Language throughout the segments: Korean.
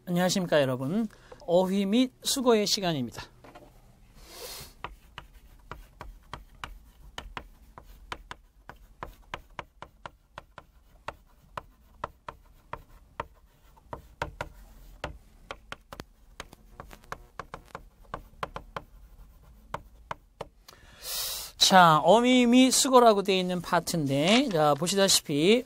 안녕하십니까 여러분. 어휘 및 수거의 시간입니다. 자, 어휘 및 수거라고 되어 있는 파트인데, 자, 보시다시피,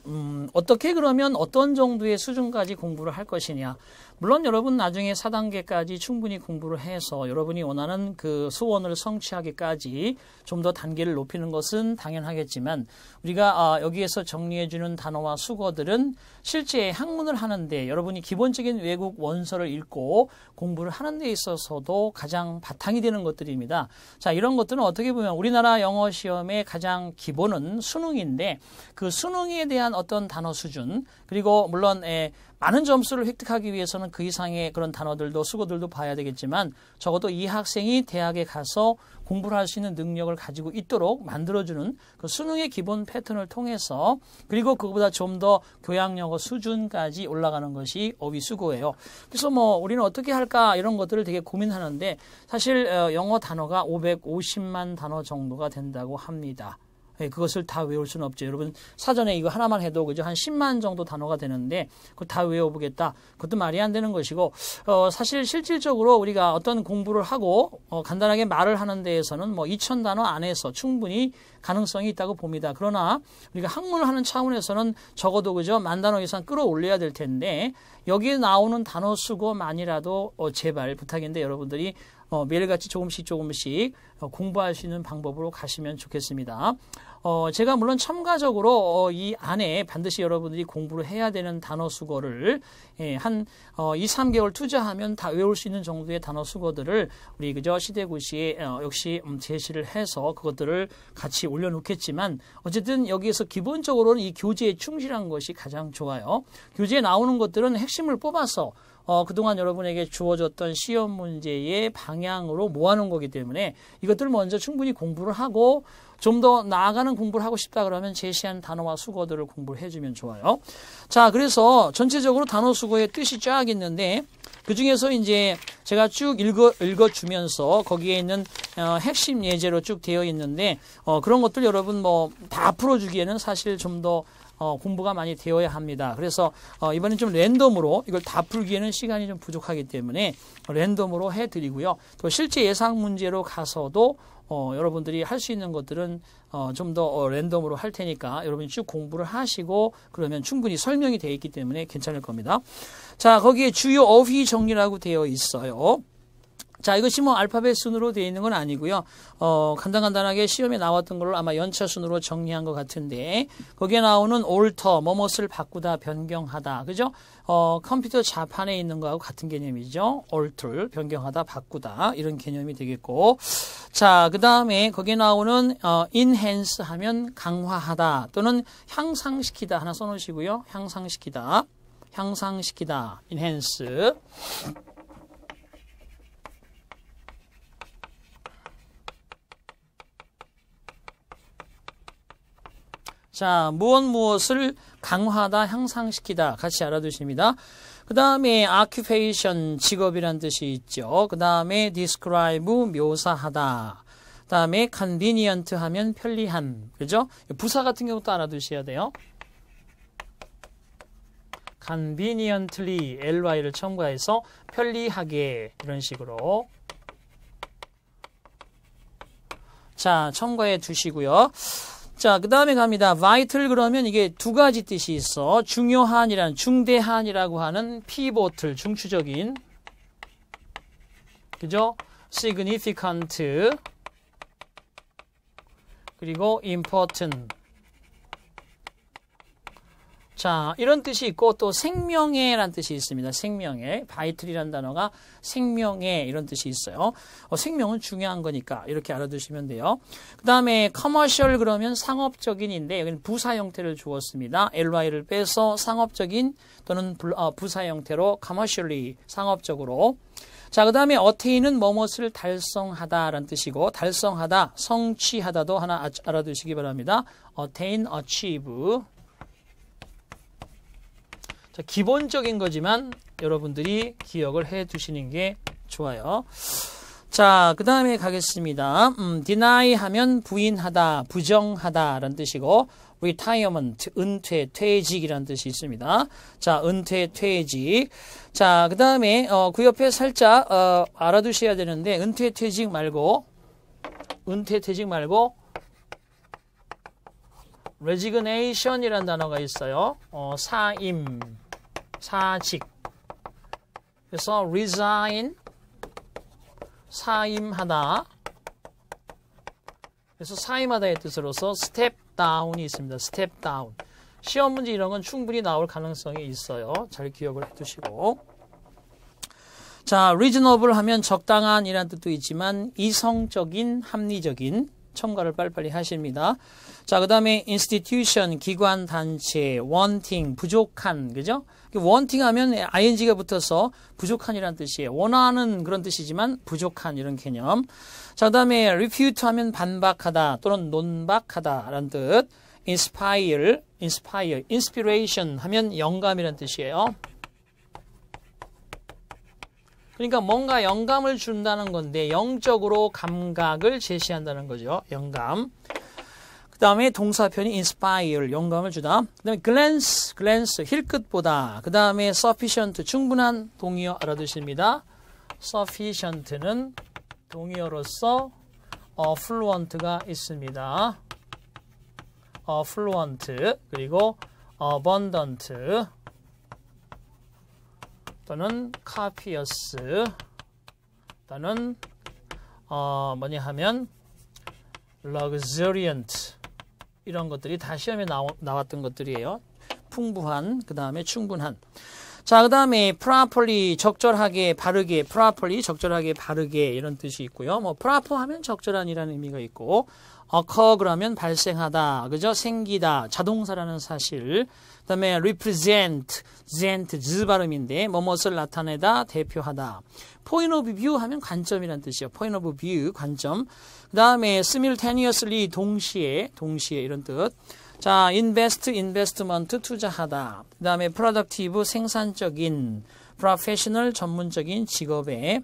어떻게 그러면 어떤 정도의 수준까지 공부를 할 것이냐. 물론 여러분 나중에 4단계까지 충분히 공부를 해서 여러분이 원하는 그 소원을 성취하기까지 좀 더 단계를 높이는 것은 당연하겠지만, 우리가 여기에서 정리해주는 단어와 수거들은 실제 학문을 하는데 여러분이 기본적인 외국 원서를 읽고 공부를 하는 데 있어서도 가장 바탕이 되는 것들입니다. 자, 이런 것들은 어떻게 보면 우리나라 영어 시험의 가장 기본은 수능인데 그 수능에 대한 어떤 단어 수준, 그리고 물론 많은 점수를 획득하기 위해서는 그 이상의 그런 단어들도 수거들도 봐야 되겠지만 적어도 이 학생이 대학에 가서 공부를 할 수 있는 능력을 가지고 있도록 만들어주는 그 수능의 기본 패턴을 통해서, 그리고 그거보다 좀 더 교양영어 수준까지 올라가는 것이 어휘 수거예요. 그래서 뭐 우리는 어떻게 할까 이런 것들을 되게 고민하는데, 사실 영어 단어가 550만 단어 정도가 된다고 합니다. 그것을 다 외울 수는 없죠. 여러분 사전에 이거 하나만 해도 그죠, 한 10만 정도 단어가 되는데 그걸 다 외워보겠다, 그것도 말이 안 되는 것이고, 사실 실질적으로 우리가 어떤 공부를 하고 간단하게 말을 하는 데에서는 뭐 2000단어 안에서 충분히 가능성이 있다고 봅니다. 그러나 우리가 학문을 하는 차원에서는 적어도 그죠, 10,000단어 이상 끌어올려야 될 텐데, 여기에 나오는 단어 수거만이라도 제발 부탁인데 여러분들이 매일같이 조금씩 공부할 수 있는 방법으로 가시면 좋겠습니다. 제가 물론 첨가적으로 이 안에 반드시 여러분들이 공부를 해야 되는 단어 수거를 한 2, 3개월 투자하면 다 외울 수 있는 정도의 단어 수거들을 우리 그저 시대고시에 역시 제시를 해서 그것들을 같이 올려놓겠지만, 어쨌든 여기에서 기본적으로는 이 교재에 충실한 것이 가장 좋아요. 교재에 나오는 것들은 핵심을 뽑아서 그동안 여러분에게 주어졌던 시험 문제의 방향으로 모아놓은 거기 때문에 이것들 먼저 충분히 공부를 하고 좀 더 나아가는 공부를 하고 싶다 그러면 제시한 단어와 수거들을 공부를 해주면 좋아요. 자, 그래서 전체적으로 단어 수거의 뜻이 쫙 있는데, 그 중에서 이제 제가 쭉 읽어주면서 거기에 있는 핵심 예제로 쭉 되어 있는데, 그런 것들 여러분 뭐 다 풀어주기에는 사실 좀 더 공부가 많이 되어야 합니다. 그래서 이번엔 좀 랜덤으로, 이걸 다 풀기에는 시간이 좀 부족하기 때문에 랜덤으로 해드리고요. 또 실제 예상 문제로 가서도 여러분들이 할 수 있는 것들은 좀 더 랜덤으로 할 테니까 여러분이 쭉 공부를 하시고 그러면 충분히 설명이 되어 있기 때문에 괜찮을 겁니다. 자, 거기에 주요 어휘 정리라고 되어 있어요. 자, 이것이 뭐 알파벳 순으로 되어 있는 건 아니고요. 간단하게 시험에 나왔던 걸로 아마 연차 순으로 정리한 것 같은데, 거기에 나오는 alter, 뭐뭇을 바꾸다, 변경하다, 그죠? 컴퓨터 자판에 있는 거하고 같은 개념이죠. alter, 변경하다, 바꾸다, 이런 개념이 되겠고. 자, 그 다음에 거기에 나오는 enhance 하면 강화하다 또는 향상시키다 하나 써놓으시고요. 향상시키다, enhance. 자, 무엇을 강화하다, 향상시키다 같이 알아두십니다. 그 다음에 occupation, 직업이란 뜻이 있죠. 그 다음에 describe, 묘사하다. 그 다음에 convenient 하면 편리한, 그죠? 부사 같은 경우도 알아두셔야 돼요. conveniently, ly를 첨가해서 편리하게, 이런 식으로. 자, 첨가해 두시고요. 자, 그 다음에 갑니다. vital 그러면 이게 두 가지 뜻이 있어. 중요한이란, 중대한이라고 하는 pivotal, 중추적인, 그죠? significant, 그리고 important. 자, 이런 뜻이 있고 또 생명의란 뜻이 있습니다. 생명의, vital이라는 단어가 생명의, 이런 뜻이 있어요. 생명은 중요한 거니까 이렇게 알아두시면 돼요. 그 다음에 commercial 그러면 상업적인인데, 여기는 부사 형태를 주었습니다. ly를 빼서 상업적인 또는 부사 형태로 commercially, 상업적으로. 자, 그 다음에 attain은 뭐뭇을 달성하다라는 뜻이고, 달성하다, 성취하다도 하나 알아두시기 바랍니다. attain, achieve. 자, 기본적인 거지만 여러분들이 기억을 해 두시는 게 좋아요. 자, 그 다음에 가겠습니다. deny 하면 부인하다, 부정하다 라는 뜻이고 retirement, 은퇴, 퇴직이라는 뜻이 있습니다. 자, 은퇴, 퇴직. 자, 그 다음에 그 옆에 살짝 알아두셔야 되는데 은퇴, 퇴직 말고 resignation이라는 단어가 있어요. 사임, 사직. 그래서 resign, 사임하다. 그래서 사임하다의 뜻으로서 step down이 있습니다. step down. 시험 문제 이런 건 충분히 나올 가능성이 있어요. 잘 기억을 해두시고. 자, reasonable 하면 적당한 이란 뜻도 있지만 이성적인, 합리적인 첨가를 빨리빨리 하십니다. 자, 그 다음에 institution, 기관, 단체, wanting, 부족한, 그죠? wanting 하면 ing가 붙어서 부족한이라는 뜻이에요. 원하는 그런 뜻이지만 부족한 이런 개념. 자, 그 다음에 refute 하면 반박하다 또는 논박하다 라는 뜻. inspire, inspiration 하면 영감이라는 뜻이에요. 그러니까 뭔가 영감을 준다는 건데 영적으로 감각을 제시한다는 거죠. 영감. 그 다음에 동사편이 inspire, 영감을 주다. 그 다음에 glance, 힐끗보다. 그 다음에 sufficient, 충분한 동의어 알아두십니다. sufficient는 동의어로서 fluent가 있습니다. fluent, 그리고 abundant, 또는 copious, 또는 뭐냐 하면 luxuriant, 이런 것들이 다 시험에 나왔던 것들이에요. 풍부한, 그 다음에 충분한. 자, 그 다음에 properly, 적절하게, 바르게, properly, 적절하게, 바르게 이런 뜻이 있고요. 뭐 proper 하면 적절한이라는 의미가 있고 occur 그러면 발생하다, 그죠? 생기다, 자동사라는 사실. 그 다음에 represent, z 발음인데 뭐뭇을 나타내다, 대표하다. point of view 하면 관점이라는 뜻이에요. point of view, 관점. 그 다음에 simultaneously, 동시에 이런 뜻. 자, investment, 투자하다. 그 다음에 productive, 생산적인, professional, 전문적인 직업에.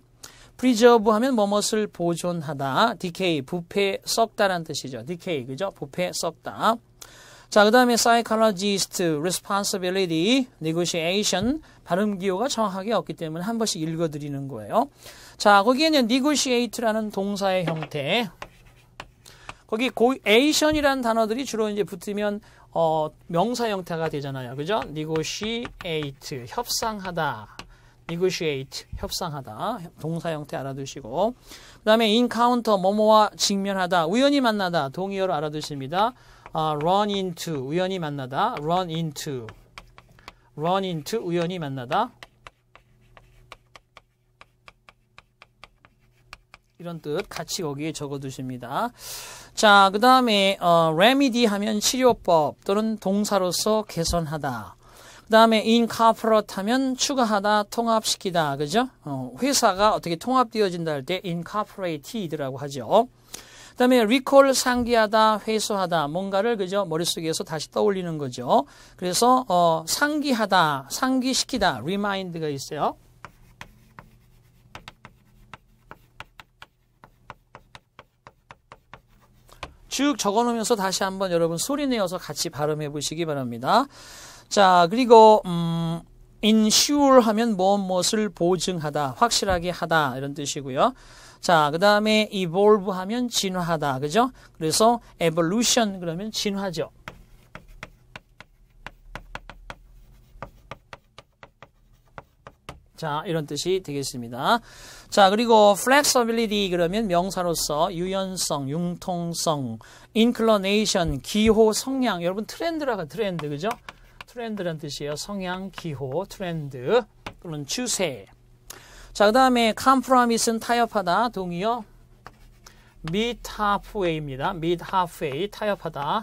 preserve 하면 뭐뭇을 보존하다. decay, 부패, 썩다라는 뜻이죠. decay, 그죠? 부패, 썩다. 자, 그 다음에 psychologist, responsibility, negotiation, 발음 기호가 정확하게 없기 때문에 한 번씩 읽어드리는 거예요. 자, 거기에는 negotiate라는 동사의 형태. 거기 ation이라는 단어들이 주로 이제 붙으면 명사 형태가 되잖아요. 그죠? negotiate, 협상하다. negotiate, 협상하다. 동사 형태 알아두시고. 그 다음에 encounter, 뭐뭐와 직면하다. 우연히 만나다. 동의어로 알아두십니다. run into, 우연히 만나다. run into, 우연히 만나다. 이런 뜻 같이 거기에 적어두십니다. 자, 그 다음에 remedy 하면 치료법 또는 동사로서 개선하다. 그 다음에 incorporate 하면 추가하다, 통합시키다. 그죠? 회사가 어떻게 통합되어진다 할 때 incorporated라고 하죠. 그 다음에 recall, 상기하다, 회수하다. 뭔가를 그죠? 머릿속에서 다시 떠올리는 거죠. 그래서 상기하다, 상기시키다, remind가 있어요. 쭉 적어놓으면서 다시 한번 여러분 소리내어서 같이 발음해 보시기 바랍니다. 자, 그리고 ensure 하면 무엇을 보증하다, 확실하게 하다 이런 뜻이고요. 자, 그 다음에 evolve 하면 진화하다, 그죠? 그래서 evolution 그러면 진화죠. 자, 이런 뜻이 되겠습니다. 자, 그리고 flexibility 그러면 명사로서 유연성, 융통성, inclination, 기호, 성향. 여러분 트렌드라고 트렌드, 그죠? 트렌드란 뜻이에요. 성향, 기호, 트렌드 또는 추세. 자, 그 다음에 compromise는 타협하다, 동의어. meet halfway입니다. meet halfway, 타협하다.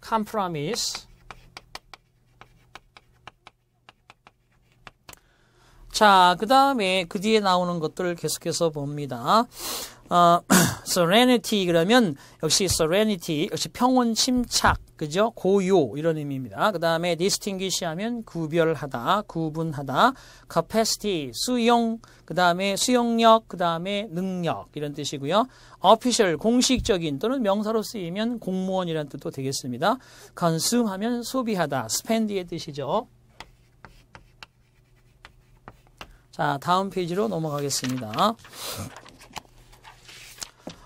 compromise. 자, 그 다음에 그 뒤에 나오는 것들을 계속해서 봅니다. serenity 그러면 역시 serenity 역시 평온 침착 그죠? 고요 이런 의미입니다. 그 다음에 distinguish 하면 구별하다, 구분하다, capacity 수용, 그 다음에 수용력, 그 다음에 능력 이런 뜻이고요. official 공식적인 또는 명사로 쓰이면 공무원이라는 뜻도 되겠습니다. consume 하면 소비하다, spend의 뜻이죠. 자, 다음 페이지로 넘어가겠습니다.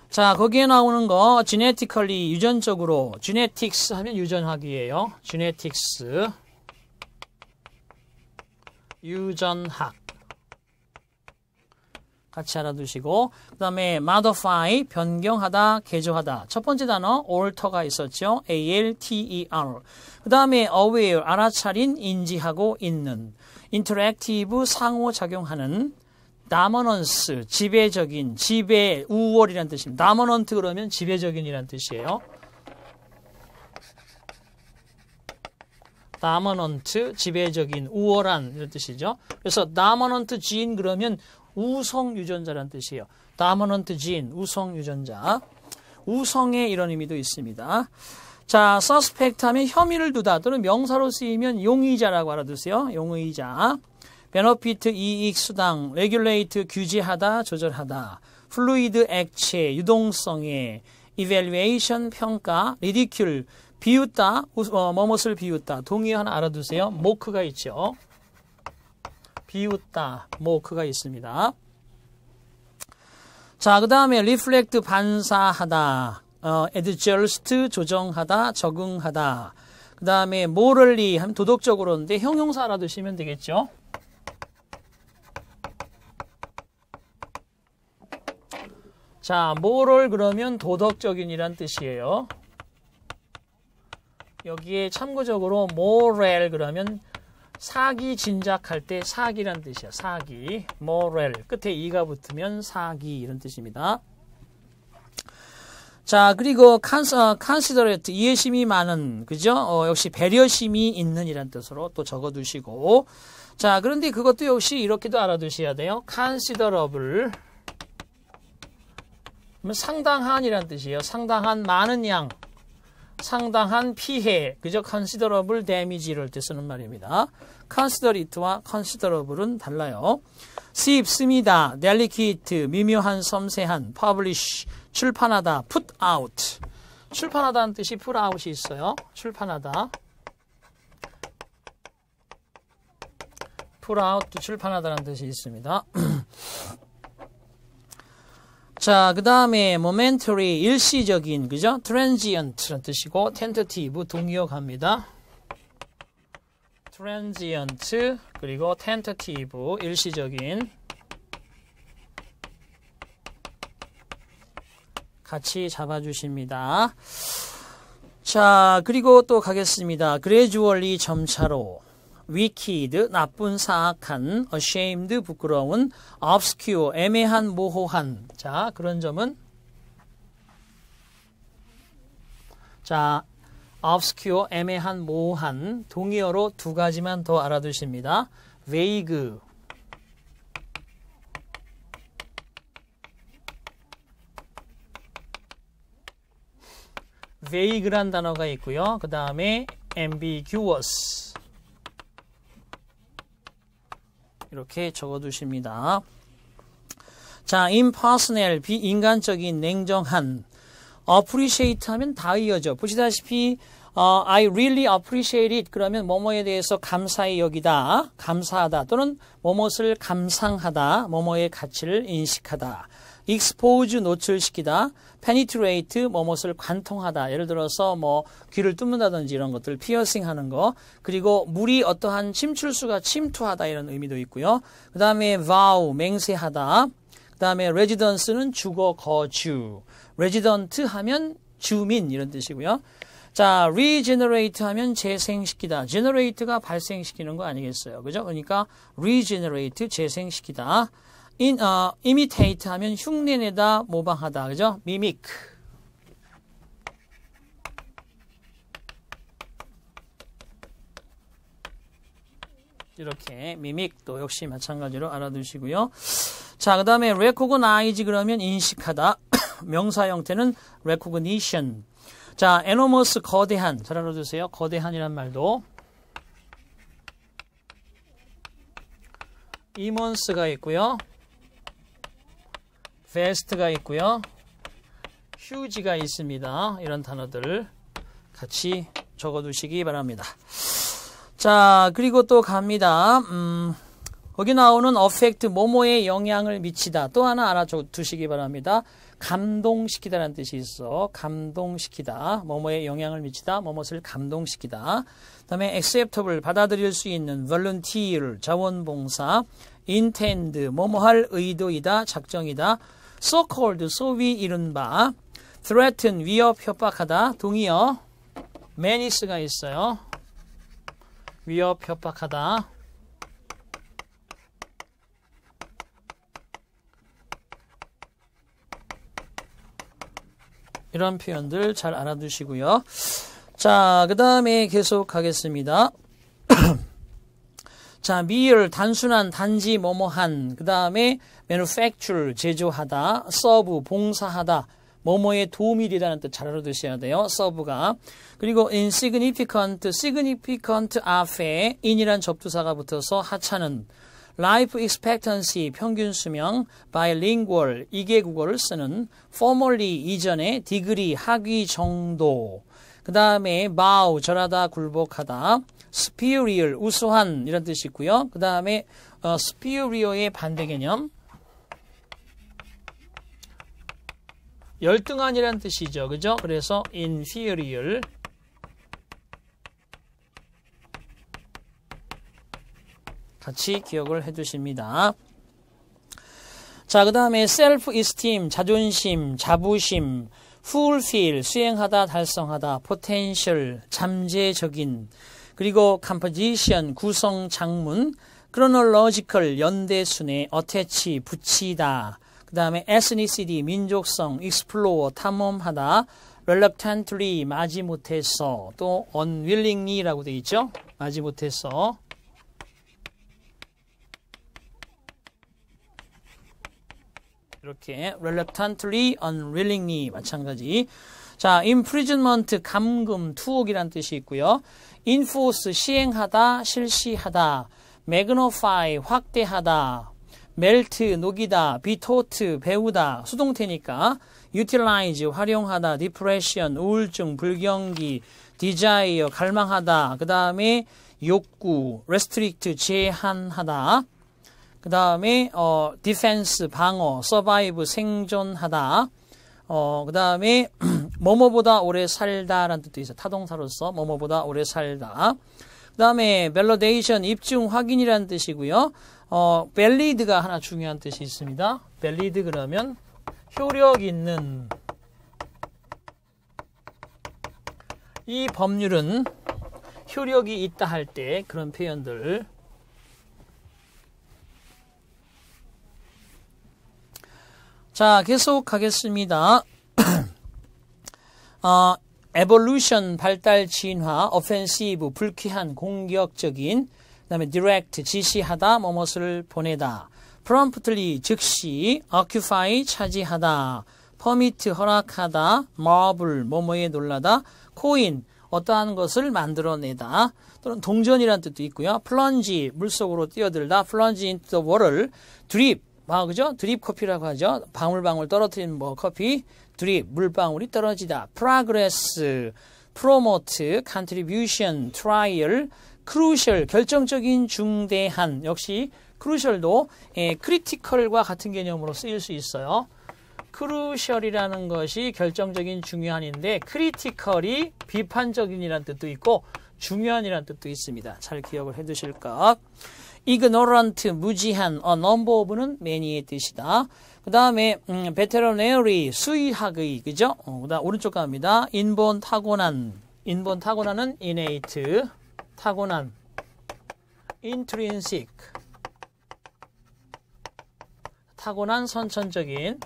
자, 거기에 나오는 거 genetically 유전적으로 genetics 하면 유전학이에요. genetics 유전학 같이 알아두시고 그 다음에 modify 변경하다, 개조하다. 첫 번째 단어 alter가 있었죠. A-L-T-E-R. 그 다음에 aware 알아차린, 인지하고 있는. interactive 상호작용하는. dominance 지배적인, 지배, 우월이라는 뜻입니다. dominant 그러면 지배적인이라는 뜻이에요. dominant 지배적인, 우월한 이런 뜻이죠. 그래서 dominant gene 그러면 우성 유전자라는 뜻이에요. dominant gene 우성 유전자. 우성의 이런 의미도 있습니다. 자, suspect 하면 혐의를 두다 또는 명사로 쓰이면 용의자라고 알아두세요. 용의자. benefit 이익 수당, regulate 규제하다, 조절하다, fluid 액체, 유동성의, evaluation 평가, ridicule 비웃다, 뭐뭇을 비웃다. 동의 하나 알아두세요. mock가 있죠. 비웃다, mock가 있습니다. 자, 그 다음에 reflect 반사하다, adjust 조정하다, 적응하다. 그 다음에 morally 하면 도덕적으로인데 형용사 알아두시면 되겠죠. 자, moral 그러면 도덕적인이란 뜻이에요. 여기에 참고적으로 moral 그러면 사기 진작할 때 사기란 뜻이야. 사기. moral. 끝에 이가 붙으면 사기 이런 뜻입니다. 자, 그리고 considerate 이해심이 많은 그죠? 역시 배려심이 있는 이란 뜻으로 또 적어두시고 자, 그런데 그것도 역시 이렇게도 알아두셔야 돼요. considerable 상당한이란 뜻이에요. 상당한 많은 양, 상당한 피해, 그죠? considerable damage 이럴 때 쓰는 말입니다. considerate와 considerable은 달라요. 씁니다, delicate, 미묘한, 섬세한, publish, 출판하다, put out. 출판하다는 뜻이 put out이 있어요. 출판하다. put out, 출판하다라는 뜻이 있습니다. 자, 그 다음에 momentary 일시적인 그죠? transient라는 뜻이고 tentative 동의어 갑니다. transient 그리고 tentative 일시적인 같이 잡아주십니다. 자, 그리고 또 가겠습니다. gradually 점차로 wicked, 나쁜, 사악한, ashamed, 부끄러운, obscure, 애매한, 모호한. 자, 그런 점은 자, obscure, 애매한, 모호한 동의어로 두 가지만 더 알아두십니다. vague, vague란 단어가 있고요. 그 다음에 ambiguous 이렇게 적어두십니다. 자, impersonal, 비인간적인, 냉정한. appreciate 하면 다이어죠. 보시다시피 I really appreciate it. 그러면 뭐뭐에 대해서 감사히 여기다, 감사하다 또는 뭐뭇을 감상하다, 뭐뭐의 가치를 인식하다. expose, 노출시키다. penetrate, 뭐뭇을 관통하다. 예를 들어서 뭐 귀를 뚫는다든지 이런 것들, 피어싱 하는 거. 그리고 물이 어떠한 침출수가 침투하다 이런 의미도 있고요. 그 다음에 vow, 맹세하다. 그 다음에 residence는 주거, 거주. resident 하면 주민 이런 뜻이고요. 자, regenerate 하면 재생시키다. generate가 발생시키는 거 아니겠어요. 그죠? 그러니까 regenerate, 재생시키다. imitate 하면 흉내내다, 모방하다. 그죠? mimic. 이렇게 mimic도 역시 마찬가지로 알아두시고요. 자, 그 다음에 recognize 그러면 인식하다. 명사 형태는 recognition. 자, enormous 거대한. 잘 알아두세요. 거대한이란 말도. immense가 있고요. vast가 있고요. huge가 있습니다. 이런 단어들 같이 적어두시기 바랍니다. 자, 그리고 또 갑니다. 거기 나오는 affect, 뭐뭐에 영향을 미치다. 또 하나 알아두시기 바랍니다. 감동시키다라는 뜻이 있어. 감동시키다. 뭐뭐에 영향을 미치다. 뭐뭇을 감동시키다. 그 다음에 acceptable, 받아들일 수 있는 volunteer, 자원봉사. intend, 뭐뭐할 의도이다. 작정이다. so called, 소위 이른바. threaten, 위협, 협박하다. 동의어. menace가 있어요. 위협, 협박하다. 이런 표현들 잘 알아두시고요. 자, 그 다음에 계속 가겠습니다. 자, mere, 단순한, 단지, 뭐뭐한. 그 다음에 manufacture, 제조하다. serve, 봉사하다. 뭐뭐에 도움이 되다는 뜻 잘 알아두셔야 돼요. serve가. 그리고 insignificant, significant 앞에 in이란 접두사가 붙어서 하찮은. life expectancy, 평균 수명. bilingual, 이개 국어를 쓰는. formally, 이전에. degree, 학위 정도. 그 다음에 bow, 절하다, 굴복하다. superior, 우수한 이런 뜻이 있고요. 그 다음에 superior의 반대 개념. 열등한이라는 뜻이죠. 그죠? 그래서 inferior. 같이 기억을 해 두십니다. 자, 그 다음에 self-esteem, 자존심, 자부심, fulfill, 수행하다, 달성하다, potential, 잠재적인, 그리고 composition, 구성, 장문, chronological, 연대순회, attach, 붙이다, 그 다음에 ethnicity, 민족성, explore, 탐험하다, reluctantly, 마지못해서, 또 unwillingly라고 되어 있죠. 마지못해서. 이렇게 reluctantly, unwillingly 마찬가지. 자, imprisonment, 감금, 투옥이란 뜻이 있고요. enforce, 시행하다, 실시하다. magnify, 확대하다. melt, 녹이다. be taught, 배우다. 수동태니까. utilize, 활용하다. depression, 우울증, 불경기. desire, 갈망하다. 그 다음에 욕구, restrict, 제한하다. 그 다음에 defense, 방어, survive, 생존하다. 그 다음에 뭐뭐보다 오래 살다라는 뜻도 있어요. 타동사로서 뭐뭐보다 오래 살다. 그 다음에 validation, 입증, 확인이라는 뜻이고요. valid가 하나 중요한 뜻이 있습니다. valid 그러면 효력 있는. 이 법률은 효력이 있다 할 때 그런 표현들. 자, 계속 가겠습니다. evolution, 발달, 진화, offensive, 불쾌한, 공격적인, 그 다음에 direct, 지시하다, 뭐뭇을 보내다, promptly, 즉시, occupy, 차지하다, permit, 허락하다, marvel, 뭐뭐에 놀라다, coin, 어떠한 것을 만들어내다, 또는 동전이라는 뜻도 있고요. plunge, 물속으로 뛰어들다, plunge into the water, drip, 그죠? 드립 커피라고 하죠. 방울방울 떨어뜨리는 커피. 드립, 물방울이 떨어지다. progress, promote, contribution, trial, crucial, 결정적인, 중대한. 역시 crucial도 critical과 같은 개념으로 쓰일 수 있어요. crucial이라는 것이 결정적인, 중요한인데 critical이 비판적인이라는 뜻도 있고 중요한이라는 뜻도 있습니다. 잘 기억을 해 두실까? ignorant, 무지한, number of는 many의 뜻이다. 그 다음에 veterinary, 수의학의, 그죠? 그 다음 오른쪽 갑니다. 인본, 타고난. 인본, 타고난은 innate, 타고난. intrinsic, 타고난, 선천적인.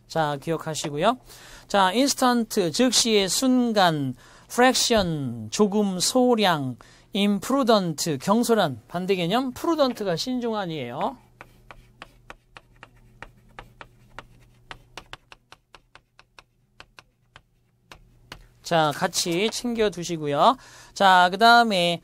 자, 기억하시고요. 자, instant, 즉시의 순간. fraction, 조금, 소량. imprudent, 경솔한. 반대 개념, prudent가 신중한이에요. 자, 같이 챙겨 두시고요. 자, 그 다음에,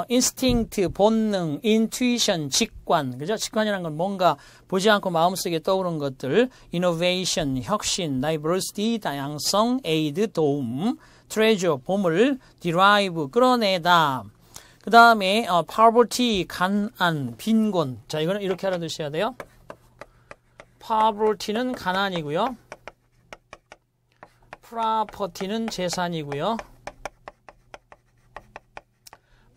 instinct, 본능, intuition, 직관. 그죠? 직관이라는 건 뭔가 보지 않고 마음속에 떠오르는 것들. innovation, 혁신, diversity, 다양성, aid, 도움, treasure, 보물, derive, 끌어내다. 그 다음에, poverty, 가난, 빈곤. 자, 이거는 이렇게 알아두셔야 돼요. poverty는 가난이고요. property는 재산이고요.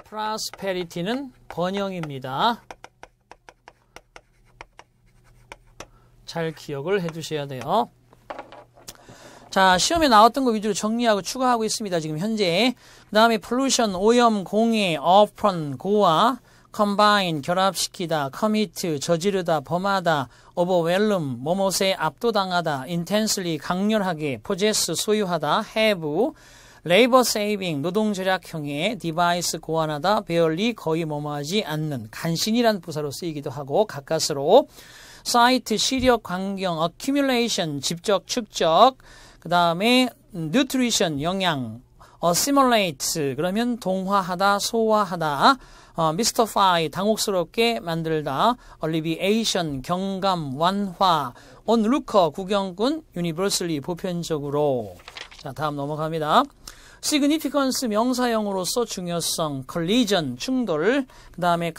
prosperity는 번영입니다. 잘 기억을 해두셔야 돼요. 자, 시험에 나왔던 거 위주로 정리하고 추가하고 있습니다. 지금 현재. 그 다음에 pollution, 오염, 공해, open, 고와, combine, 결합시키다, commit, 저지르다, 범하다, overwhelm, 뭐뭇에 압도당하다, intensely, 강렬하게, possess, 소유하다, have, labor saving, 노동절약형의, device, 고안하다, barely, 거의 뭐뭐하지 않는, 간신이란 부사로 쓰이기도 하고 가까스로, site, 시력, 광경, accumulation, 집적, 축적, 그 다음에 nutrition, 영양, assimilate, 그러면 동화하다, 소화하다, mystify, 당혹스럽게 만들다, alleviation, 경감, 완화, onlooker, 구경꾼, universally, 보편적으로. 자, 다음 넘어갑니다. significance, 명사형으로서 중요성, collision, 충돌, 그 다음에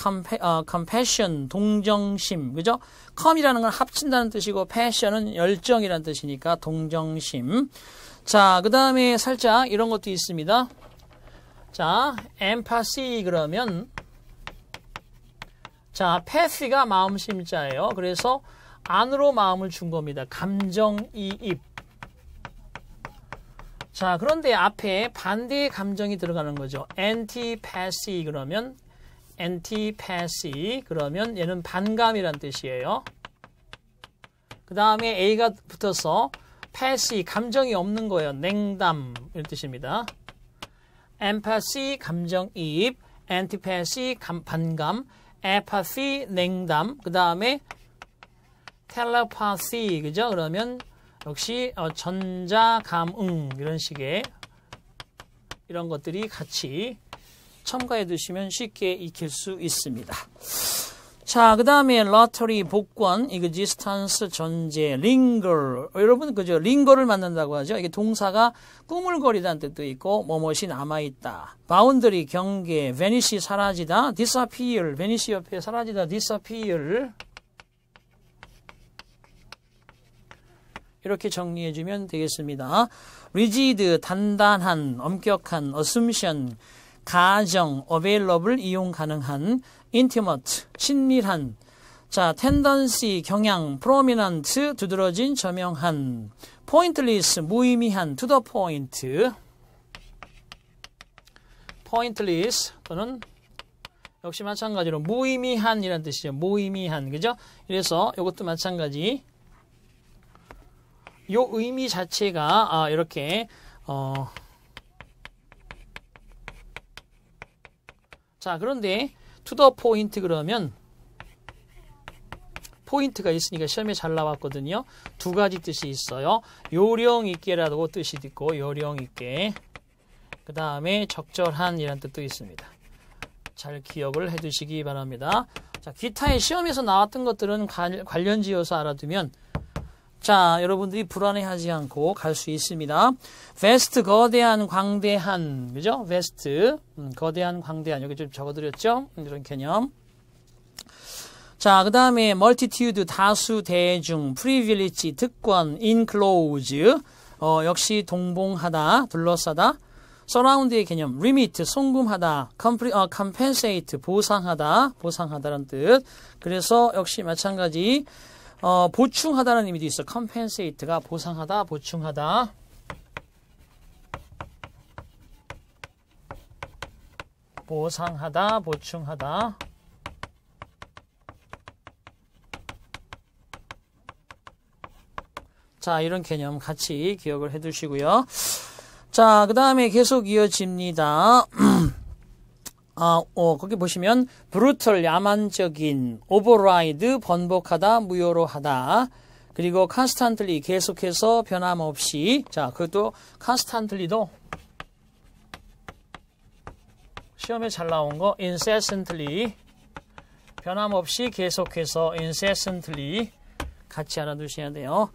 compassion, 동정심, 그죠? come이라는 건 합친다는 뜻이고, passion은 열정이라는 뜻이니까 동정심. 자, 그 다음에 살짝 이런 것도 있습니다. 자, empathy 그러면, 자, path가 마음심자예요. 그래서 안으로 마음을 준 겁니다. 감정이입. 자, 그런데 앞에 반대의 감정이 들어가는 거죠. antipathy 그러면 antipathy 그러면 얘는 반감이란 뜻이에요. 그 다음에 A가 붙어서 pathy 감정이 없는 거예요. 냉담 이런 뜻입니다. empathy 감정이입, antipathy 반감, apathy 냉담, 그 다음에 telepathy 그죠? 그러면 역시 전자감응 이런 식의 이런 것들이 같이 첨가해 두시면 쉽게 익힐 수 있습니다. 자, 그 다음에 lottery 복권, existence 존재, linger 여러분 그죠? linger를 만든다고 하죠. 이게 동사가 꾸물거리다는 뜻도 있고 뭐뭇이 남아있다. boundary 경계, vanish 사라지다, disappear vanish 옆에 사라지다, disappear 이렇게 정리해주면 되겠습니다. rigid, 단단한, 엄격한, assumption, 가정, available, 이용 가능한, intimate, 친밀한, 자, tendency, 경향, prominent, 두드러진, 저명한, pointless, 무의미한, to the point, pointless 또는 역시 마찬가지로 무의미한 이란 뜻이죠. 무의미한, 그죠? 그래서 이것도 마찬가지. 요 의미 자체가 이렇게 자, 그런데 to the point 그러면 포인트가 있으니까 시험에 잘 나왔거든요. 두 가지 뜻이 있어요. 요령 있게라도 뜻이 있고 요령 있게 그 다음에 적절한 이란 뜻도 있습니다. 잘 기억을 해두시기 바랍니다. 자, 기타의 시험에서 나왔던 것들은 관련지어서 알아두면 자, 여러분들이 불안해하지 않고 갈 수 있습니다. vast, 거대한, 광대한, 그죠? vast, 거대한, 광대한. 여기 좀 적어드렸죠? 이런 개념. 자, 그 다음에 multitude, 다수, 대중, privilege, 특권, enclose, 역시 동봉하다, 둘러싸다. surround의 개념, limit, 송금하다, compensate, 보상하다, 보상하다라는 뜻. 그래서 역시 마찬가지. 보충하다는 의미도 있어. compensate가 보상하다, 보충하다. 보상하다, 보충하다. 자, 이런 개념 같이 기억을 해 두시고요. 자, 그 다음에 계속 이어집니다. 거기 보시면 brutal, 야만적인, override, 번복하다, 무효로 하다. 그리고 constantly, 계속해서 변함없이. 자, 그것도 constantly도 시험에 잘 나온 거 incessantly 변함없이 계속해서 incessantly 같이 알아두셔야 돼요.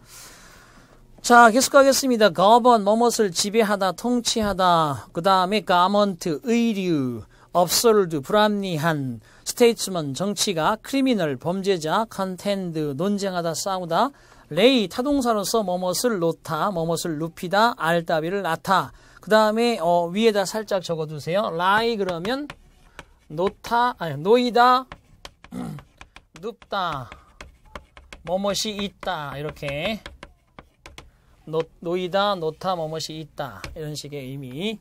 자, 계속 가겠습니다. govern 뭐뭇을 지배하다, 통치하다. 그 다음에 garment 의류, absurd 불합리한, statesman 정치가, criminal 범죄자, contend 논쟁하다, 싸우다, lay 타동사로서 뭐뭇을 놓다, 뭐뭇을 눕히다, 알따비를 낳다. 그 다음에 위에다 살짝 적어두세요. lie 그러면 놓다, 아니 놓이다, 눕다, 뭐뭇이 있다 이렇게. 놓이다, 놓다, 뭐뭇이 있다 이런 식의 의미.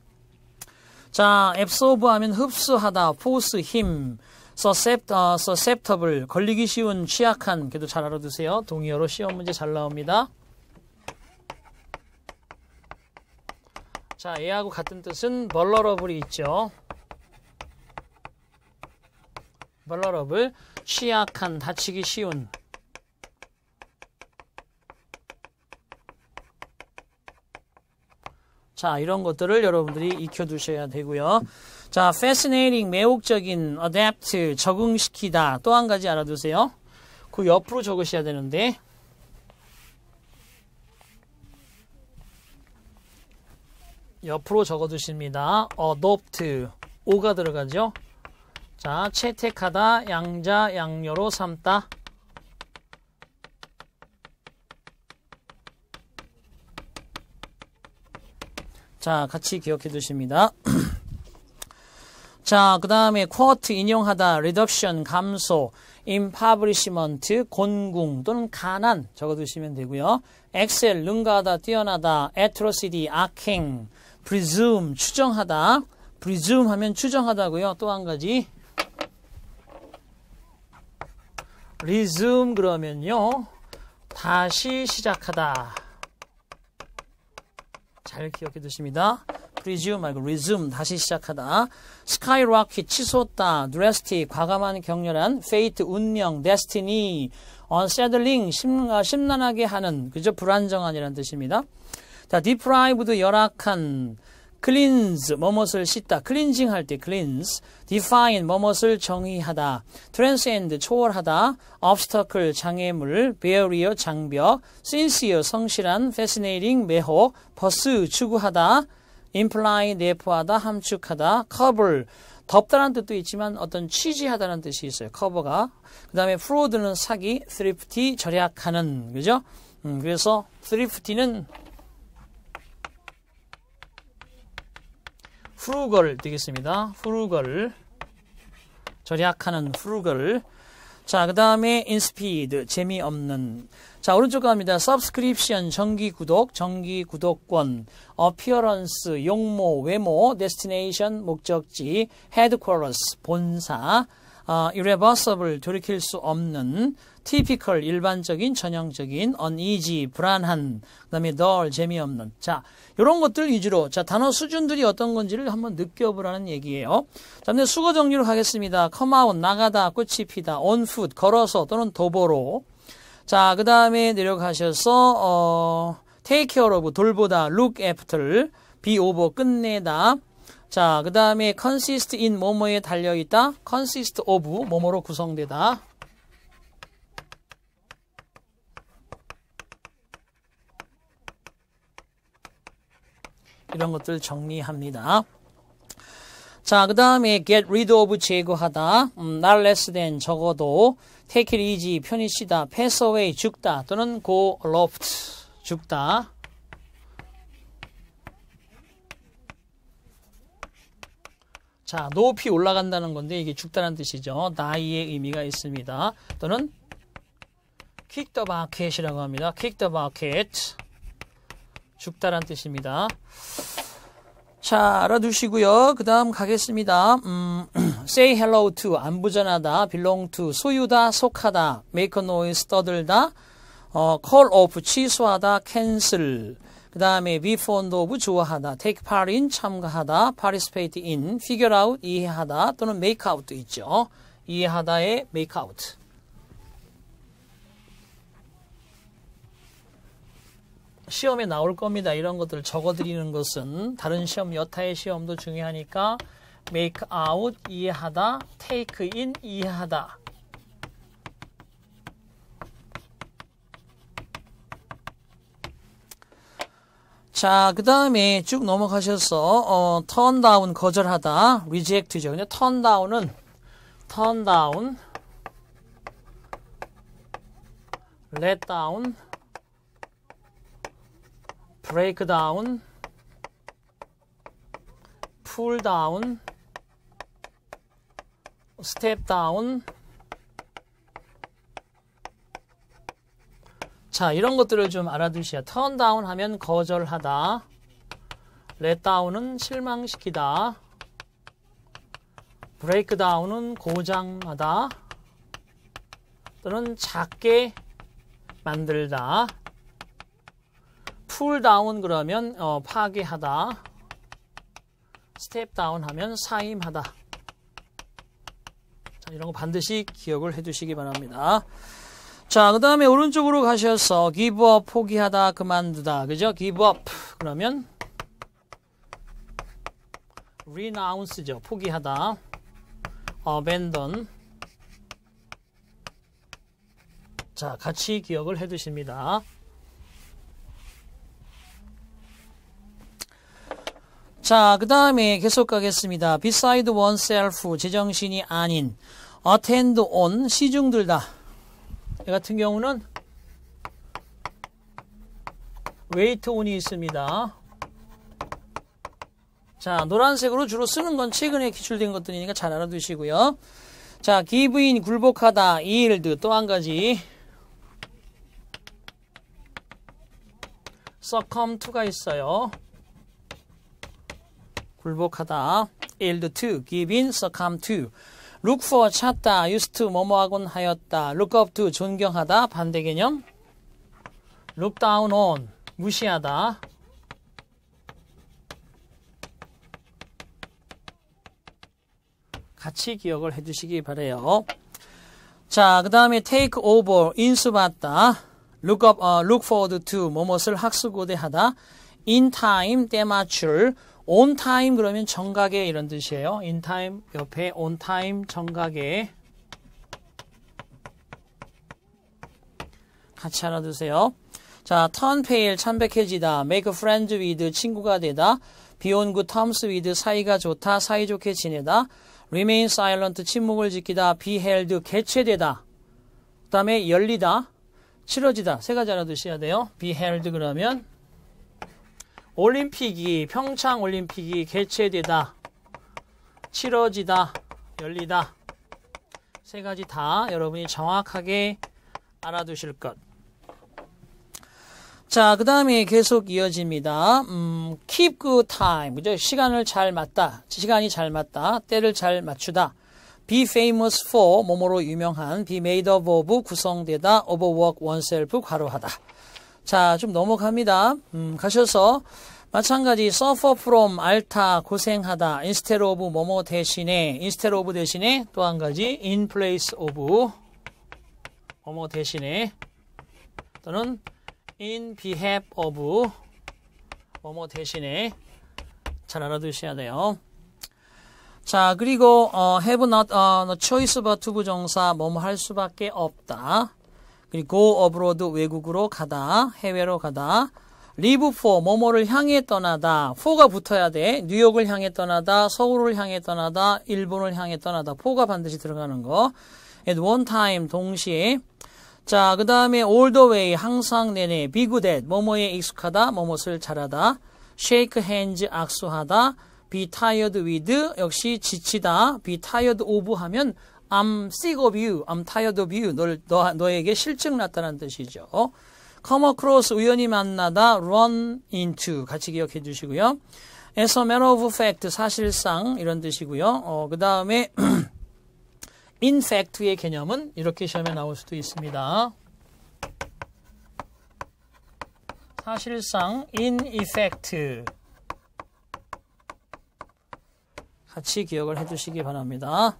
자, absorb 하면 흡수하다, force 힘, susceptible 걸리기 쉬운, 취약한. 그래도 잘 알아두세요. 동의어로 시험 문제 잘 나옵니다. 자, 얘하고 같은 뜻은 vulnerable이 있죠. vulnerable 취약한, 다치기 쉬운. 자, 이런 것들을 여러분들이 익혀두셔야 되고요. 자, fascinating, 매혹적인, adapt, 적응시키다. 또 한 가지 알아두세요. 그 옆으로 적으셔야 되는데. 옆으로 적어두십니다. adopt, 오가 들어가죠. 자, 채택하다, 양자, 양료로 삼다. 자, 같이 기억해 두십니다. 자, 그 다음에 quote 인용하다, reduction 감소, impoverishment 곤궁 또는 가난 적어두시면 되고요. excel 능가하다, 뛰어나다, atrocity 악행, presume 추정하다, presume 하면 추정하다고요. 또 한 가지 resume 그러면요 다시 시작하다. 잘 기억해 두십니다. presume 말고 resume 다시 시작하다. skyrocket 치솟다, drastic 과감한 격렬한, fate 운명, destiny unsettling 심란하게 하는, 그죠? 불안정한이라는 뜻입니다. 자, deprived 열악한, cleanse 뭐뭇을 씻다, cleansing 할 때 cleanse, define 뭐뭇을 정의하다, transcend 초월하다, obstacle 장애물, barrier 장벽, sincere 성실한, fascinating 매혹, pursue 추구하다, imply 내포하다, 함축하다, cover 덮다라는 뜻도 있지만 어떤 취지하다는 뜻이 있어요. cover가. 그 다음에 fraud는 사기, thrifty 절약하는, 그죠? 그래서 thrifty는 frugal 되겠습니다. frugal 절약하는 frugal. 자, 그 다음에 insipid 재미없는. 자, 오른쪽 갑니다. subscription 정기 구독, 정기 구독권, appearance 용모, 외모, destination 목적지, headquarters 본사, irreversible 돌이킬 수 없는, typical 일반적인, 전형적인, uneasy 불안한, 그다음에 dull 재미없는. 자, 이런 것들 위주로 자 단어 수준들이 어떤 건지를 한번 느껴보라는 얘기예요. 자, 근데 수거 정리로 가겠습니다. come out 나가다, 꽃이 피다, on foot 걸어서 또는 도보로. 자, 그 다음에 내려가셔서 take care of 돌보다, look after be over 끝내다. 자, 그 다음에 consist in 뭐뭐에 달려있다, consist of 뭐뭐로 구성되다. 이런 것들 정리합니다. 자, 그 다음에 get rid of 제거하다, not less than 적어도, take it easy 편히 쉬다, pass away 죽다 또는 go aloft 죽다. 자, 높이 올라간다는 건데 이게 죽다는 뜻이죠. die의 의미가 있습니다. 또는 kick the bucket이라고 합니다. kick the bucket 죽다란 뜻입니다. 자, 알아두시고요. 그 다음 가겠습니다. say hello to 안부전하다, belong to 소유다, 속하다, make a noise 떠들다, call off 취소하다, cancel. 그 다음에 be fond of 좋아하다, take part in 참가하다, participate in figure out 이해하다 또는 make out도 있죠. 이해하다의 make out. 시험에 나올 겁니다. 이런 것들을 적어드리는 것은 다른 시험, 여타의 시험도 중요하니까 make out 이해하다, take in 이해하다. 자, 그 다음에 쭉 넘어가셔서 turn down 거절하다, reject죠. 근데 turn down은 turn down, let down, break down, pull down, step down. 자, 이런 것들을 좀 알아두셔야. turn down 하면 거절하다, let down은 실망시키다, break down은 고장하다 또는 작게 만들다, pull down 그러면 파괴하다, step down 하면 사임하다. 자, 이런 거 반드시 기억을 해 두시기 바랍니다. 자, 그 다음에 오른쪽으로 가셔서 give up, 포기하다, 그만두다. 그죠? give up. 그러면 renounce죠. 포기하다. abandon. 자, 같이 기억을 해 두십니다. 자, 그 다음에 계속 가겠습니다. beside oneself, 제정신이 아닌. attend on, 시중들다. 이 같은 경우는 wait on이 있습니다. 자, 노란색으로 주로 쓰는 건 최근에 기출된 것들이니까 잘 알아두시고요. 자, give in, 굴복하다, yield, 또 한 가지 succumb to가 있어요. 굴복하다, yield to, give in, succumb to. look for, 찾다, used to, 뭐뭐하곤 하였다. look up to, 존경하다, 반대 개념. look down on, 무시하다. 같이 기억을 해두시기 바래요. 자, 그 다음에 take over, 인수받다. look forward to, 뭐뭇을 학수고대하다. in time, 때맞출. on time 그러면 정각에 이런 뜻이에요. in time 옆에 on time 정각에 같이 알아두세요. 자, turn pale, 참백해지다. make friends with, 친구가 되다. be on good terms with, 사이가 좋다, 사이좋게 지내다. remain silent, 침묵을 지키다. be held, 개최되다. 그 다음에 열리다, 치러지다. 세 가지 알아두셔야 돼요. be held 그러면 올림픽이, 평창 올림픽이 개최되다, 치러지다, 열리다. 세 가지 다 여러분이 정확하게 알아두실 것. 자, 그 다음에 계속 이어집니다. keep good time. 그죠? 시간을 잘 맞다. 시간이 잘 맞다. 때를 잘 맞추다. be famous for, 뭐뭐로 유명한. be made up of, 구성되다. overwork oneself, 과로하다. 자, 좀 넘어갑니다. 가셔서 마찬가지 suffer from, 앓다, 고생하다. instead of, 뭐뭐 대신에. instead of 대신에 또 한 가지 in place of, 뭐뭐 대신에 또는 in behalf of, 뭐뭐 대신에. 잘 알아두셔야 돼요. 자, 그리고 have not no choice but to 부정사, 뭐뭐 할 수밖에 없다. 그리고 go abroad, 외국으로 가다, 해외로 가다. live for, 뭐뭐를 향해 떠나다. for가 붙어야 돼. 뉴욕을 향해 떠나다, 서울을 향해 떠나다, 일본을 향해 떠나다. for가 반드시 들어가는 거. at one time, 동시에. 자, 그 다음에 all the way, 항상 내내. be good at, 뭐뭐에 익숙하다, 뭐뭇을 잘하다. shake hands, 악수하다. be tired with, 역시 지치다. be tired of 하면 I'm sick of you, I'm tired of you. 너에게 실증 났다는 뜻이죠. come across, 우연히 만나다. run into, 같이 기억해 주시고요. as a matter of fact, 사실상 이런 뜻이고요. 그 다음에 in fact의 개념은 이렇게 시험에 나올 수도 있습니다. 사실상 in effect. 같이 기억을 해 주시기 바랍니다.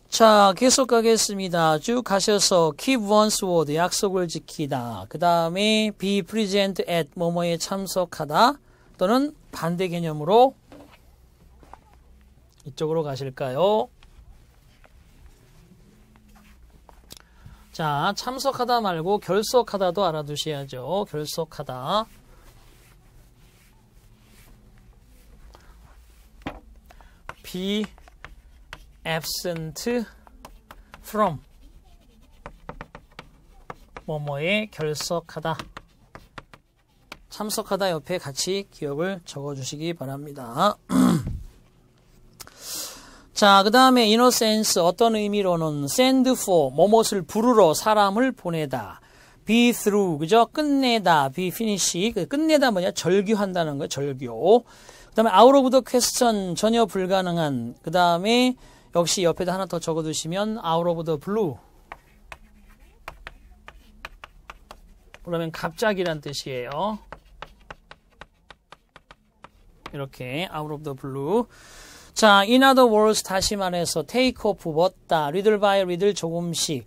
자, 계속 가겠습니다. 쭉 가셔서 keep one's word, 약속을 지키다. 그 다음에 be present at, 뭐뭐에 참석하다. 또는 반대 개념으로 이쪽으로 가실까요? 자, 참석하다 말고 결석하다도 알아두셔야죠. 결석하다. be absent from 뭐뭐에 결석하다. 참석하다 옆에 같이 기억을 적어주시기 바랍니다. 자, 그 다음에 in a sense 어떤 의미로는 send for 뭐뭇을 부르러 사람을 보내다. be through 그죠? 끝내다. be finish 끝내다 뭐냐? 절규한다는 거예요. 절규. 그 다음에 out of the question 전혀 불가능한. 그 다음에 역시 옆에다 하나 더 적어두시면 out of the blue 그러면 갑자기란 뜻이에요. 이렇게 out of the blue. 자, in other words 다시 말해서 take off 벗다, little by little 조금씩,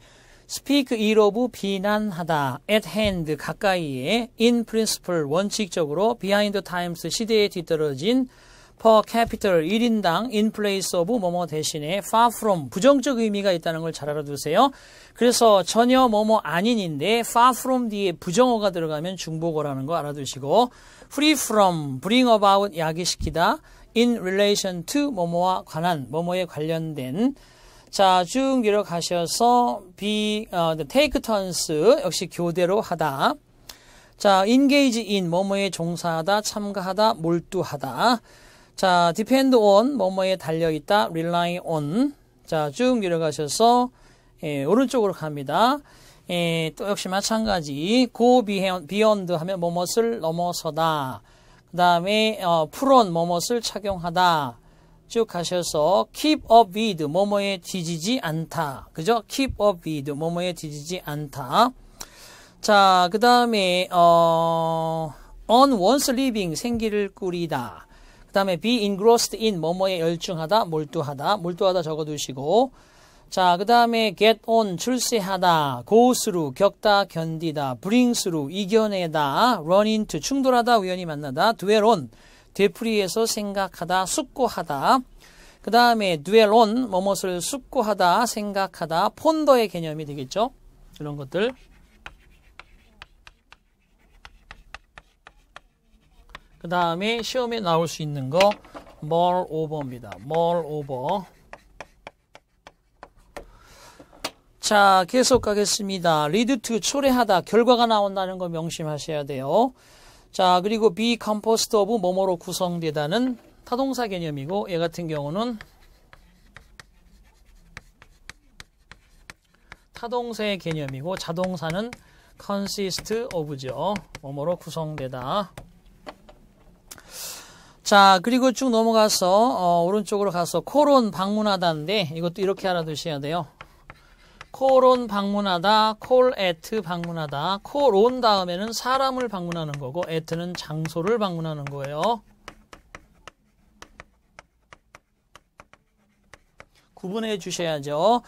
speak ill of 비난하다, at hand 가까이에, in principle 원칙적으로, behind times 시대에 뒤떨어진, per capita 1인당, in place of 뭐뭐 대신에, far from 부정적 의미가 있다는 걸 잘 알아두세요. 그래서 전혀 뭐뭐 아닌인데 far from 뒤에 부정어가 들어가면 중복어라는 거 알아두시고, free from bring about 야기시키다, in relation to 뭐뭐와 관한 뭐뭐에 관련된. 자, 쭉 내려가셔서 take turns 역시 교대로 하다. 자, engage in 뭐뭐에 종사하다, 참가하다, 몰두하다. 자, depend on 뭐뭐에 달려있다, rely on. 자, 쭉 내려가셔서 오른쪽으로 갑니다. 또 역시 마찬가지 go beyond 하면 뭐뭇을 넘어서다. 그 다음에 put on 뭐뭇을 착용하다. 쭉 가셔서 keep up with 뭐뭐에 뒤지지 않다. 그죠? keep up with 뭐뭐에 뒤지지 않다. 자, 그 다음에 on one's living 생기를 꾸리다. 그 다음에 be engrossed in 뭐뭐에 열중하다, 몰두하다. 몰두하다 적어두시고, 자, 그 다음에 get on 출세하다, go through 겪다, 견디다, bring through 이겨내다, run into 충돌하다, 우연히 만나다, dwell on 되풀이해서 생각하다, 숙고하다. 그 다음에 dwell on 뭐뭇을 숙고하다, 생각하다, 폰더의 개념이 되겠죠. 이런 것들. 그 다음에 시험에 나올 수 있는 거 mull over입니다. mull over. 자, 계속 가겠습니다. lead to 초래하다, 결과가 나온다는 거 명심하셔야 돼요. 자, 그리고 be composed of 뭐뭐로 구성되다는 타동사 개념이고, 얘 같은 경우는 타동사의 개념이고, 자동사는 consist of죠. 뭐뭐로 구성되다. 자, 그리고 쭉 넘어가서 오른쪽으로 가서 콜온 방문하다인데, 이것도 이렇게 알아두셔야 돼요. 콜온 방문하다, 콜 at 방문하다. 콜 온 다음에는 사람을 방문하는 거고, at는 장소를 방문하는 거예요. 구분해 주셔야죠.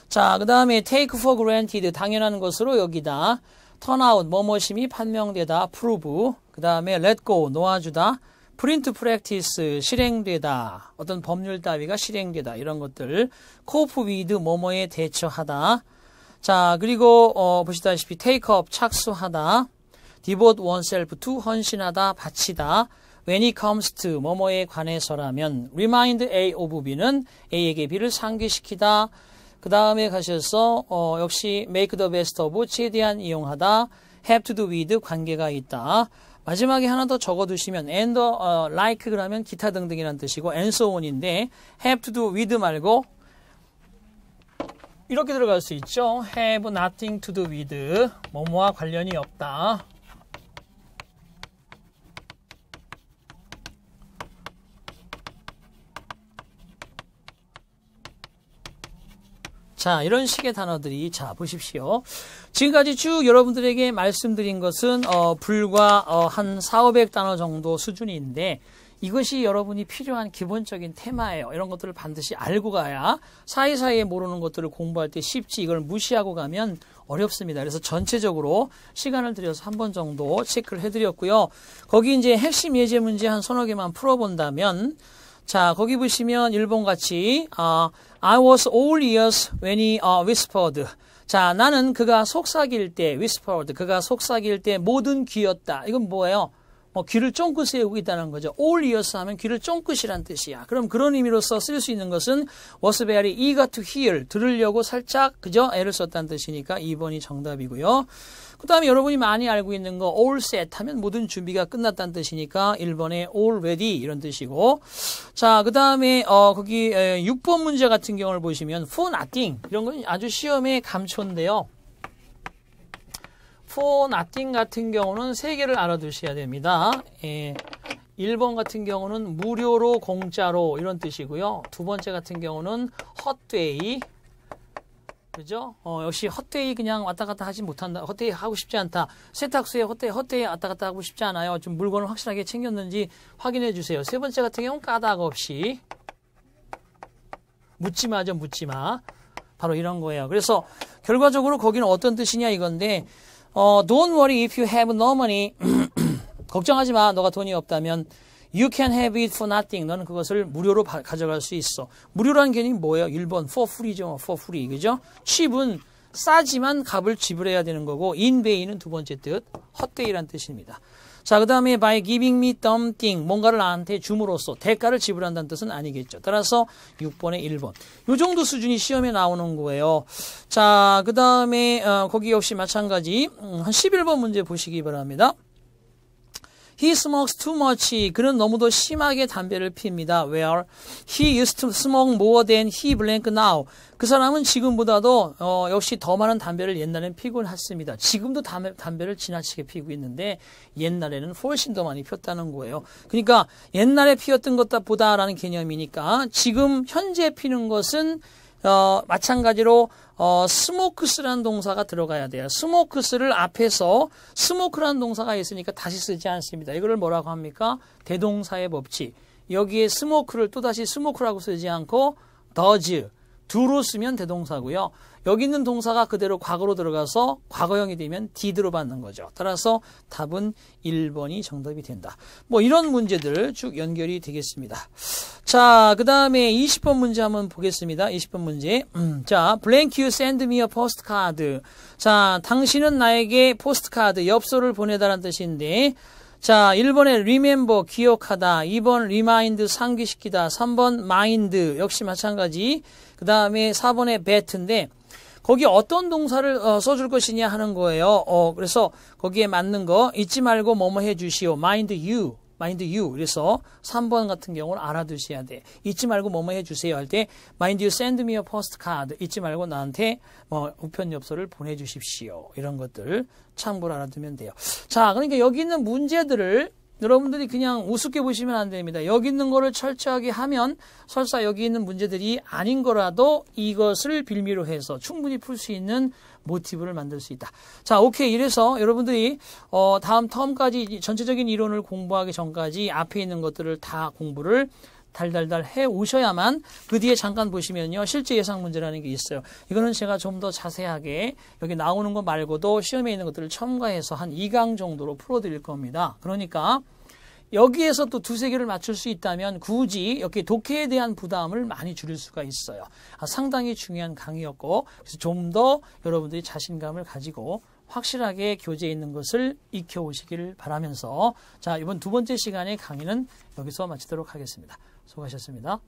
자, 그 다음에 take for granted 당연한 것으로 여기다. turn out 뭐뭐심이 판명되다, prove. 그 다음에 let go 놓아주다. print practice 실행되다. 어떤 법률 따위가 실행되다. 이런 것들. cope with 뭐뭐에 대처하다. 자, 그리고 보시다시피 take up 착수하다. devote oneself to 헌신하다, 바치다. when it comes to 뭐뭐에 관해서라면 remind A of B는 A에게 B를 상기시키다. 그 다음에 가셔서 역시 make the best of 최대한 이용하다. have to do with 관계가 있다. 마지막에 하나 더 적어두시면 and like 그러면 기타 등등이라는 뜻이고 and so on인데 have to do with 말고 이렇게 들어갈 수 있죠. have nothing to do with 뭐뭐와 관련이 없다. 자, 이런 식의 단어들이, 자, 보십시오. 지금까지 쭉 여러분들에게 말씀드린 것은, 불과, 한 400~500단어 정도 수준인데, 이것이 여러분이 필요한 기본적인 테마예요. 이런 것들을 반드시 알고 가야 사이사이에 모르는 것들을 공부할 때 쉽지, 이걸 무시하고 가면 어렵습니다. 그래서 전체적으로 시간을 들여서 한 번 정도 체크를 해드렸고요. 거기 이제 핵심 예제 문제 한 서너 개만 풀어본다면, 자, 거기 보시면 1번 같이 I was all ears when he whispered. 자, 나는 그가 속삭일 때 whispered. 그가 속삭일 때 모든 귀였다. 이건 뭐예요? 귀를 쫑긋 세우고 있다는 거죠. all ears 하면 귀를 쫑긋이란 뜻이야. 그럼 그런 의미로서 쓸 수 있는 것은 was very eager to hear. 들으려고 살짝 그저 애를 썼다는 뜻이니까 2번이 정답이고요. 그 다음에 여러분이 많이 알고 있는 거 all set 하면 모든 준비가 끝났다는 뜻이니까 1번에 all ready 이런 뜻이고. 자, 그 다음에 거기 6번 문제 같은 경우를 보시면 for nothing 이런 건 아주 시험의 감초인데요. for nothing 같은 경우는 3개를 알아두셔야 됩니다. 1번 같은 경우는 무료로 공짜로 이런 뜻이고요. 두 번째 같은 경우는 헛되이 그죠? 역시 헛되이 그냥 왔다 갔다 하지 못한다. 헛되이 하고 싶지 않다. 세탁소에 헛되이 왔다 갔다 하고 싶지 않아요. 좀 물건을 확실하게 챙겼는지 확인해 주세요. 세 번째 같은 경우는 까닭 없이 묻지마죠. 묻지마. 바로 이런 거예요. 그래서 결과적으로 거기는 어떤 뜻이냐 이건데 Don't worry if you have no money. 걱정하지 마. 너가 돈이 없다면 You can have it for nothing. 너는 그것을 무료로 가져갈 수 있어. 무료라는 개념이 뭐예요? 1번 for free죠. for free. 그죠? cheap은 싸지만 값을 지불해야 되는 거고 in pay는 두 번째 뜻. 헛되이란 뜻입니다. 자, 그 다음에 by giving me something. 뭔가를 나한테 줌으로써 대가를 지불한다는 뜻은 아니겠죠. 따라서 6번에 1번. 요 정도 수준이 시험에 나오는 거예요. 자, 그 다음에 거기 역시 마찬가지 한 11번 문제 보시기 바랍니다. He smokes too much. 그는 너무도 심하게 담배를 피웁니다. Where he used to smoke more than he blank now. 그 사람은 지금보다도 역시 더 많은 담배를 옛날에는 피곤 했습니다. 지금도 담배를 지나치게 피우고 있는데 옛날에는 훨씬 더 많이 피웠다는 거예요. 그러니까 옛날에 피웠던 것보다라는 개념이니까 지금 현재 피는 것은 마찬가지로 스모크스라는 동사가 들어가야 돼요. 스모크스를 앞에서 스모크라는 동사가 있으니까 다시 쓰지 않습니다. 이거를 뭐라고 합니까? 대동사의 법칙. 여기에 스모크를 또다시 스모크라고 쓰지 않고 does, do로 쓰면 대동사고요. 여기 있는 동사가 그대로 과거로 들어가서 과거형이 되면 did로 받는 거죠. 따라서 답은 1번이 정답이 된다. 뭐 이런 문제들 쭉 연결이 되겠습니다. 자, 그 다음에 20번 문제 한번 보겠습니다. 20번 문제. 자, blank you send me a postcard. 자, 당신은 나에게 포스트카드, 엽서를 보내다라는 뜻인데 자, 1번에 remember, 기억하다. 2번 remind, 상기시키다. 3번 mind, 역시 마찬가지. 그 다음에 4번에 bet인데 거기 어떤 동사를 써줄 것이냐 하는 거예요. 그래서 거기에 맞는 거 잊지 말고 뭐뭐 해주시오. mind you. 그래서 3번 같은 경우는 알아두셔야 돼. 잊지 말고 뭐뭐 해주세요 할 때 mind you send me a postcard. 잊지 말고 나한테 우편 엽서를 보내주십시오. 이런 것들 참고로 알아두면 돼요. 자, 그러니까 여기 있는 문제들을 여러분들이 그냥 우습게 보시면 안 됩니다. 여기 있는 거를 철저하게 하면 설사 여기 있는 문제들이 아닌 거라도 이것을 빌미로 해서 충분히 풀 수 있는 모티브를 만들 수 있다. 자, 오케이. 이래서 여러분들이 다음 텀까지 전체적인 이론을 공부하기 전까지 앞에 있는 것들을 다 공부를 달달달 해 오셔야만 그 뒤에 잠깐 보시면요. 실제 예상 문제라는 게 있어요. 이거는 제가 좀 더 자세하게 여기 나오는 것 말고도 시험에 있는 것들을 첨가해서 한 2강 정도로 풀어드릴 겁니다. 그러니까 여기에서 또 두세 개를 맞출 수 있다면 굳이 여기 독해에 대한 부담을 많이 줄일 수가 있어요. 상당히 중요한 강의였고 그래서 좀 더 여러분들이 자신감을 가지고 확실하게 교재에 있는 것을 익혀오시기를 바라면서 자, 이번 두 번째 시간의 강의는 여기서 마치도록 하겠습니다. 수고하셨습니다.